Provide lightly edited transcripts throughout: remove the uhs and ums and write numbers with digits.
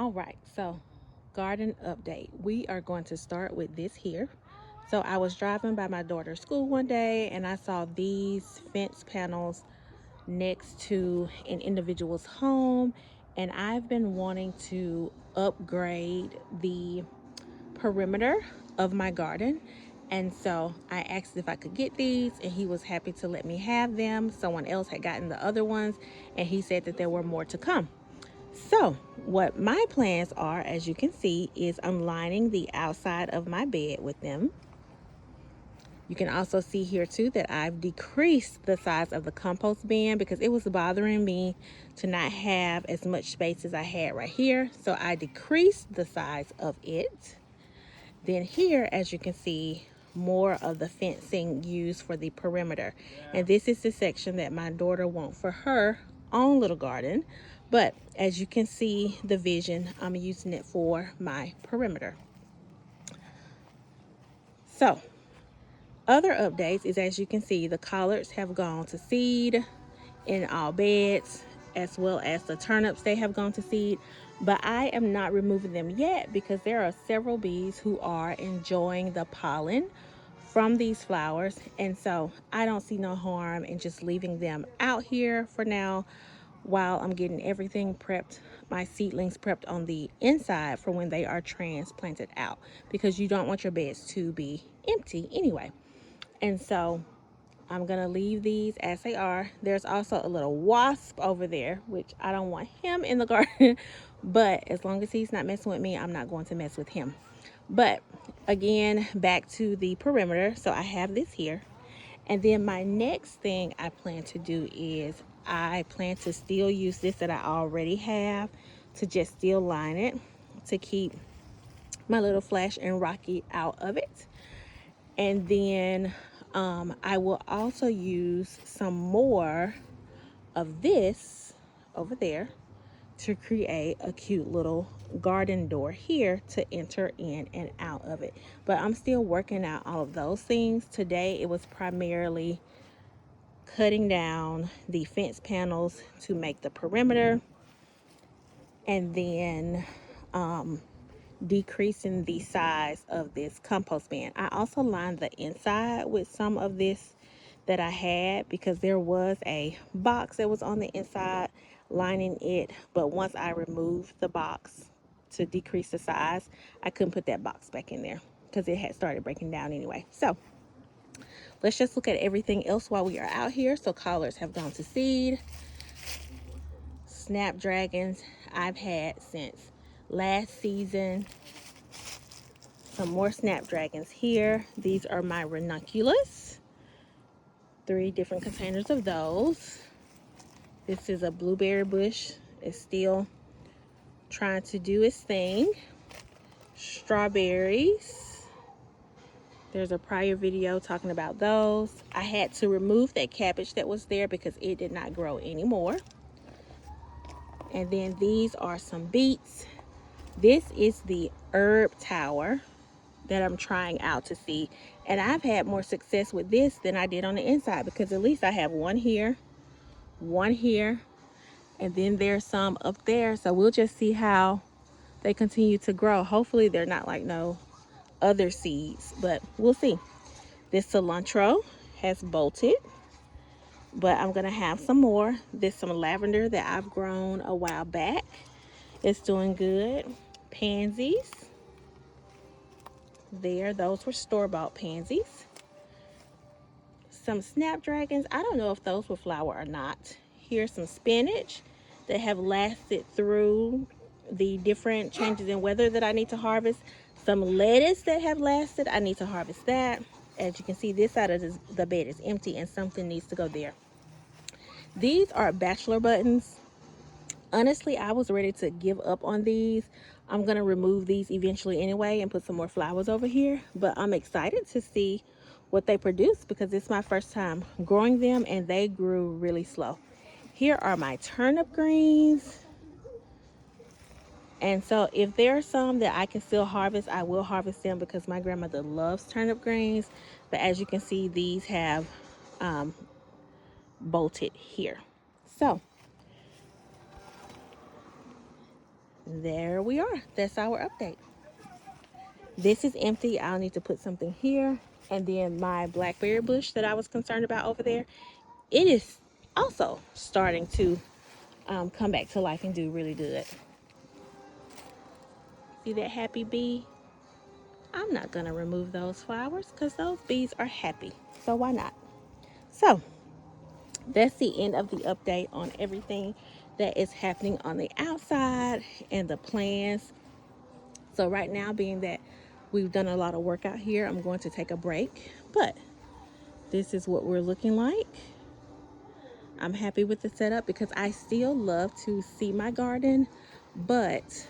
All right, so garden update. We are going to start with this here. So I was driving by my daughter's school one day and I saw these fence panels next to an individual's home, and I've been wanting to upgrade the perimeter of my garden. And so I asked if I could get these, and he was happy to let me have them. Someone else had gotten the other ones, and he said that there were more to come. So what my plans are, as you can see, is I'm lining the outside of my bed with them. You can also see here too that I've decreased the size of the compost bin because it was bothering me to not have as much space as I had right here. So I decreased the size of it. Then here, as you can see, more of the fencing used for the perimeter. And this is the section that my daughter wants for her own little garden. But as you can see, the vision, I'm using it for my perimeter. So, other updates is, as you can see, the collards have gone to seed in all beds, as well as the turnips, they have gone to seed. But I am not removing them yet because there are several bees who are enjoying the pollen from these flowers, and so I don't see no harm in just leaving them out here for now while I'm getting everything prepped, my seedlings prepped on the inside for when they are transplanted out, because you don't want your beds to be empty anyway. And so I'm gonna leave these as they are. There's also a little wasp over there, which I don't want him in the garden, but as long as he's not messing with me, I'm not going to mess with him. But again, back to the perimeter. So I have this here. And then my next thing I plan to do is I plan to still use this that I already have to just still line it to keep my little Flash and Rocky out of it. And then I will also use some more of this over there to create a cute little garden door here to enter in and out of it. But I'm still working out all of those things. Today it was primarily cutting down the fence panels to make the perimeter, and then decreasing the size of this compost bin. I also lined the inside with some of this that I had because there was a box that was on the inside lining it, but once I removed the box to decrease the size, I couldn't put that box back in there because it had started breaking down anyway. So let's just look at everything else while we are out here. So collards have gone to seed. Snapdragons I've had since last season. Some more snapdragons here. These are my ranunculus. 3 different containers of those. This is a blueberry bush. It's still trying to do its thing. Strawberries. There's a prior video talking about those. I had to remove that cabbage that was there because it did not grow anymore. And then these are some beets. This is the herb tower that I'm trying out to see, and I've had more success with this than I did on the inside because at least I have one here, and then there's some up there. So we'll just see how they continue to grow. Hopefully they're not like no other seeds, but we'll see. This cilantro has bolted, but I'm gonna have some more. There's some lavender that I've grown a while back. It's doing good. Pansies. There, those were store-bought pansies. Some snapdragons. I don't know if those will flower or not. Here's some spinach that have lasted through the different changes in weather that I need to harvest. Some lettuce that have lasted. I need to harvest that. As you can see, this side of the bed is empty and something needs to go there. These are bachelor buttons. Honestly, I was ready to give up on these. I'm going to remove these eventually anyway and put some more flowers over here. But I'm excited to see what they produce because it's my first time growing them and they grew really slow. Here are my turnip greens. And so if there are some that I can still harvest, I will harvest them because my grandmother loves turnip greens. But as you can see, these have bolted here. So there we are. That's our update. This is empty. I'll need to put something here. And then my blackberry bush that I was concerned about over there, it is also starting to come back to life and do really good. See that happy bee? I'm not going to remove those flowers because those bees are happy. So why not? So that's the end of the update on everything that is happening on the outside and the plans. So right now, being that we've done a lot of work out here, I'm going to take a break. But this is what we're looking like. I'm happy with the setup because I still love to see my garden, but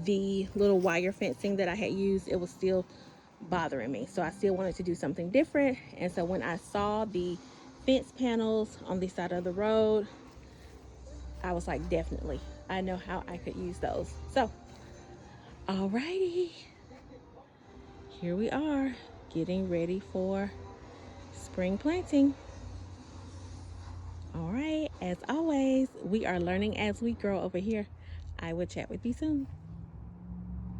the little wire fencing that I had used, it was still bothering me. So I still wanted to do something different. And so when I saw the fence panels on the side of the road, I was like, definitely, I know how I could use those. So, alrighty, here we are getting ready for spring planting. All right, as always, we are learning as we grow over here. I will chat with you soon.